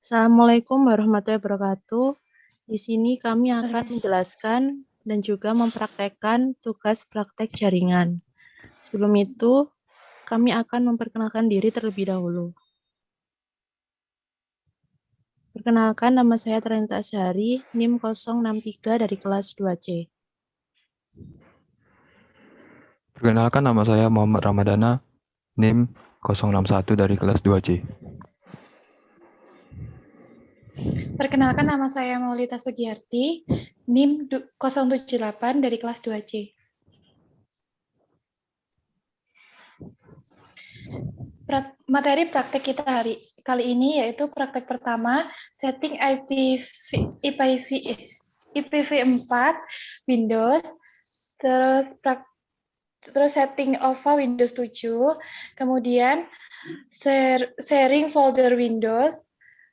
Assalamualaikum warahmatullahi wabarakatuh. Di sini kami akan menjelaskan dan juga mempraktekkan tugas praktek jaringan. Sebelum itu, kami akan memperkenalkan diri terlebih dahulu. Perkenalkan, nama saya Trinita Asyari, NIM 063 dari kelas 2C. Perkenalkan, nama saya Muhammad Ramadana, NIM 061 dari kelas 2C. Perkenalkan, nama saya Maulita Sugiarti, NIM 078 dari kelas 2C. Materi praktek kita kali ini yaitu praktek pertama, setting IPv4 Windows, terus setting OVA Windows 7, kemudian sharing folder Windows,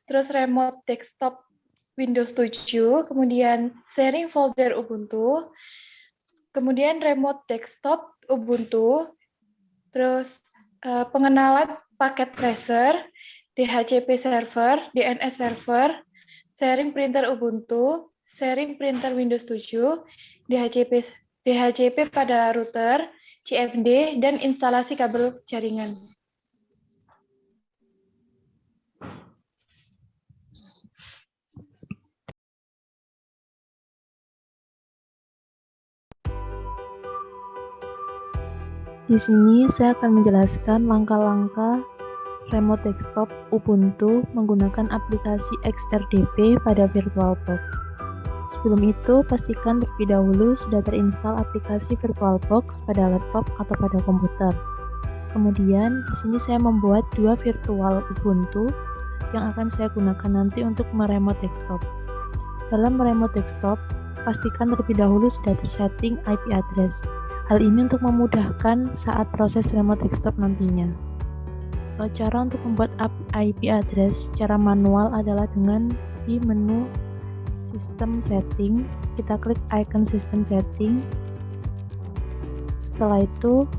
terus remote desktop Windows 7, kemudian sharing folder Ubuntu, kemudian remote desktop Ubuntu, terus pengenalan paket tracer, DHCP server, DNS server, sharing printer Ubuntu, sharing printer Windows 7, DHCP pada router, CFD, dan instalasi kabel jaringan. Di sini saya akan menjelaskan langkah-langkah remote desktop Ubuntu menggunakan aplikasi XRDP pada VirtualBox. Sebelum itu, pastikan terlebih dahulu sudah terinstall aplikasi VirtualBox pada laptop atau pada komputer. Kemudian, di sini saya membuat dua virtual Ubuntu yang akan saya gunakan nanti untuk meremote desktop. Dalam meremote desktop, pastikan terlebih dahulu sudah tersetting IP address. Hal ini untuk memudahkan saat proses remote desktop nantinya. Cara untuk membuat IP address secara manual adalah dengan di menu System Setting, kita klik icon System Setting. Setelah itu,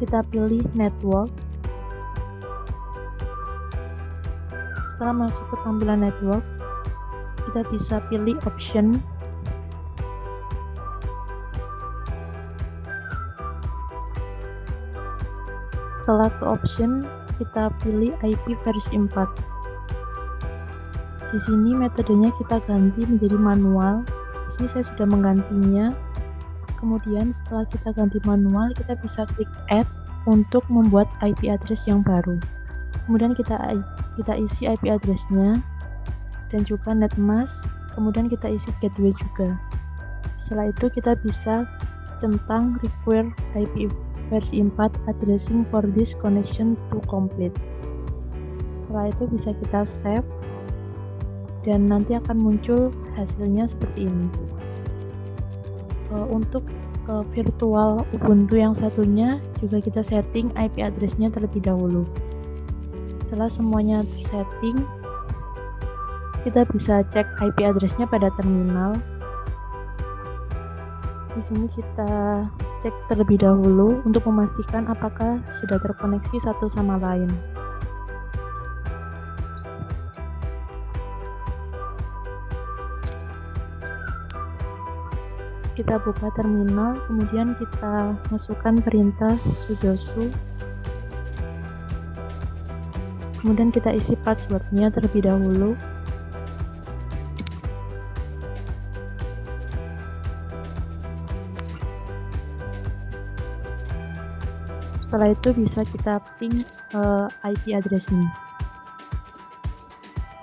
kita pilih Network. Setelah masuk ke tampilan Network, kita bisa pilih Option. Setelah ke Option, kita pilih IP versi 4. Di sini metodenya kita ganti menjadi manual. Di sini saya sudah menggantinya. Kemudian setelah kita ganti manual, kita bisa klik Add untuk membuat IP address yang baru. Kemudian kita isi IP address-nya dan juga netmask. Kemudian kita isi gateway juga. Setelah itu kita bisa centang require IP versi 4 addressing for this connection to complete. Setelah itu bisa kita save dan nanti akan muncul hasilnya seperti ini. Untuk virtual Ubuntu yang satunya juga kita setting IP address-nya terlebih dahulu. Setelah semuanya tersetting, kita bisa cek IP address-nya pada terminal. Di sini kita cek terlebih dahulu untuk memastikan apakah sudah terkoneksi satu sama lain. Kita buka terminal, kemudian kita masukkan perintah sudoku. Kemudian kita isi passwordnya terlebih dahulu. Setelah itu bisa kita ping IP address-nya.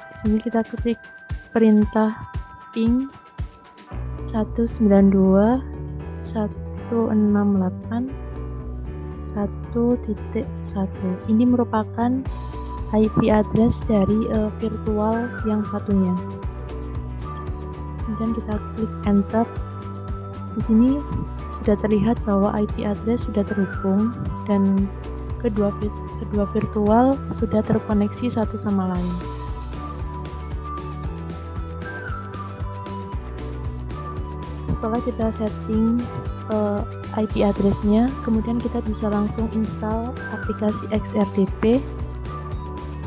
Di sini kita ketik perintah ping 192.168.1.1. Ini merupakan IP address dari virtual yang satunya. Kemudian kita klik enter. Di sini sudah terlihat bahwa IP address sudah terhubung dan kedua virtual sudah terkoneksi satu sama lain. Setelah kita setting IP address-nya, kemudian kita bisa langsung install aplikasi XRDP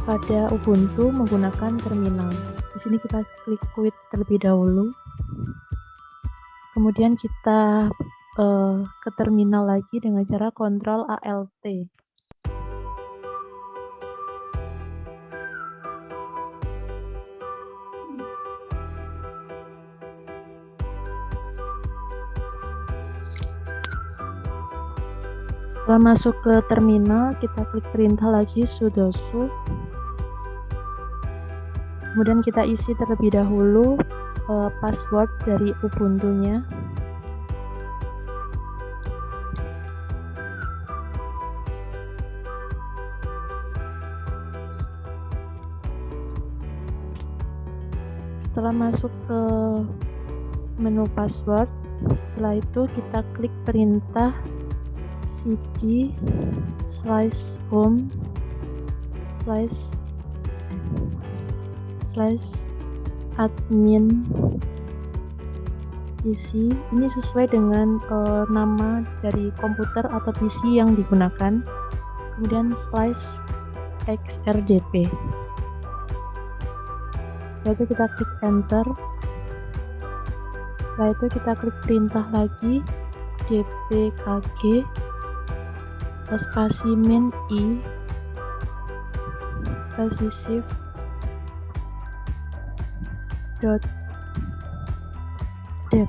pada Ubuntu menggunakan terminal. Di sini kita klik quit terlebih dahulu. Kemudian kita ke terminal lagi dengan cara Ctrl Alt. Setelah masuk ke terminal, kita klik perintah lagi sudo su. Kemudian kita isi terlebih dahulu password dari Ubuntu-nya. Setelah masuk ke menu password, setelah itu kita klik perintah cd /home /admin PC. Ini sesuai dengan nama dari komputer atau PC yang digunakan. Kemudian /xrdp. Setelah itu kita klik enter. Setelah itu kita klik perintah lagi dpkg spasi min i spasi shift dot dev.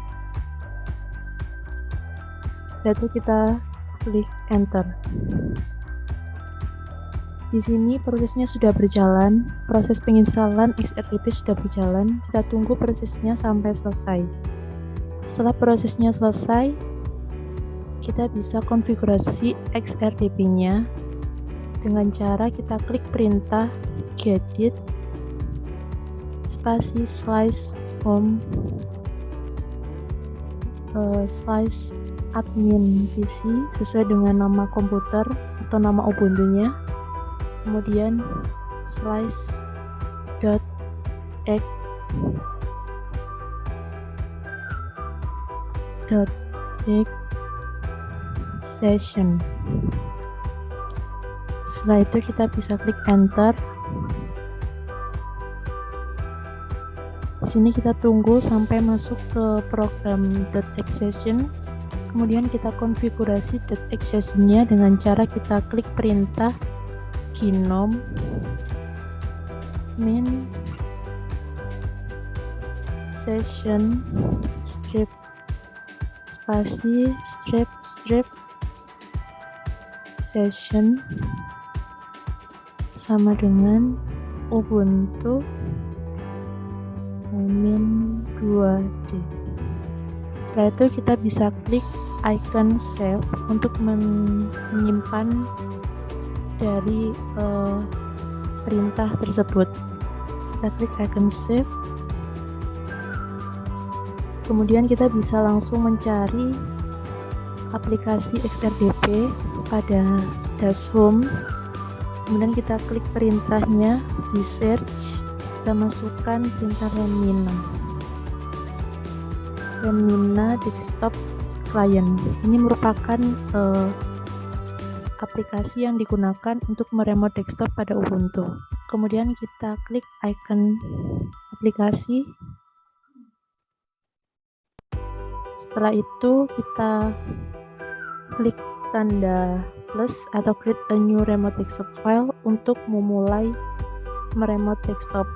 Setelah itu kita klik enter. Di sini prosesnya sudah berjalan, proses penginstalan XRDP sudah berjalan. Kita tunggu prosesnya sampai selesai. Setelah prosesnya selesai, kita bisa konfigurasi XRDP-nya dengan cara kita klik perintah gedit spasi /home /admin PC sesuai dengan nama komputer atau nama Ubuntu-nya. Kemudian /x session. Setelah itu kita bisa klik enter. Di sini kita tunggu sampai masuk ke program .xsession. Kemudian kita konfigurasi .xsession-nya dengan cara kita klik perintah gnome min session strip spasi strip session sama dengan Ubuntu min 2D. Setelah itu kita bisa klik icon save untuk menyimpan dari perintah tersebut. Kita klik icon save. Kemudian kita bisa langsung mencari aplikasi XRDP pada dash home. Kemudian kita klik perintahnya di search. Kita masukkan perintah Remina desktop client. Ini merupakan aplikasi yang digunakan untuk meremote desktop pada Ubuntu. Kemudian kita klik icon aplikasi. Setelah itu kita klik tanda plus atau create a new remote desktop file untuk memulai meremote desktop.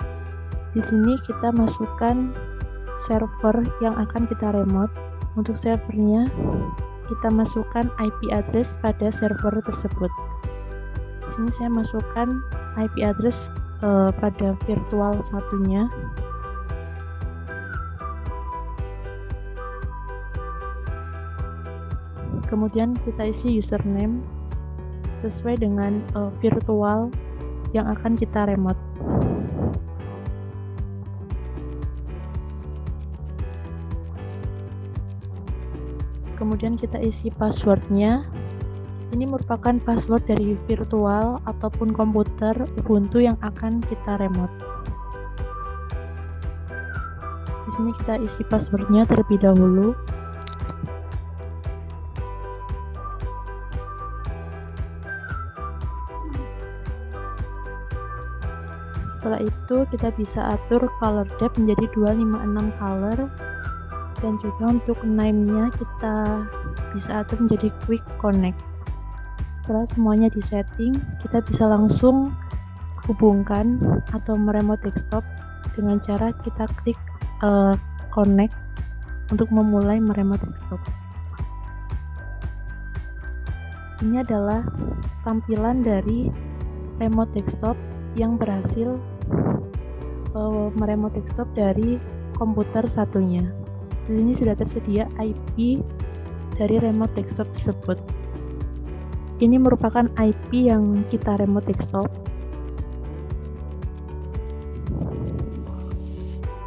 Di sini kita masukkan server yang akan kita remote. Untuk servernya kita masukkan IP address pada server tersebut. Di sini saya masukkan IP address pada virtual satunya. Kemudian kita isi username sesuai dengan virtual yang akan kita remote. Kemudian kita isi passwordnya. Ini merupakan password dari virtual ataupun komputer Ubuntu yang akan kita remote. Di sini kita isi passwordnya terlebih dahulu. Setelah itu kita bisa atur color depth menjadi 256 color, dan juga untuk name-nya kita bisa atur menjadi quick connect. Setelah semuanya disetting, kita bisa langsung hubungkan atau meremote desktop dengan cara kita klik connect untuk memulai meremote desktop. Ini adalah tampilan dari remote desktop yang berhasil meremote desktop dari komputer satunya. Di sini sudah tersedia IP dari remote desktop tersebut. Ini merupakan IP yang kita remote desktop.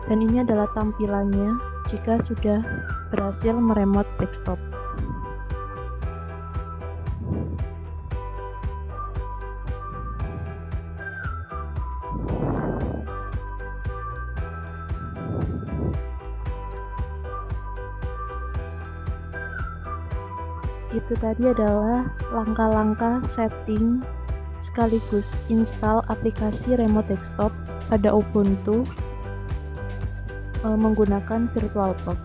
Dan ini adalah tampilannya jika sudah berhasil meremote desktop. Itu tadi adalah langkah-langkah setting sekaligus install aplikasi remote desktop pada Ubuntu menggunakan VirtualBox.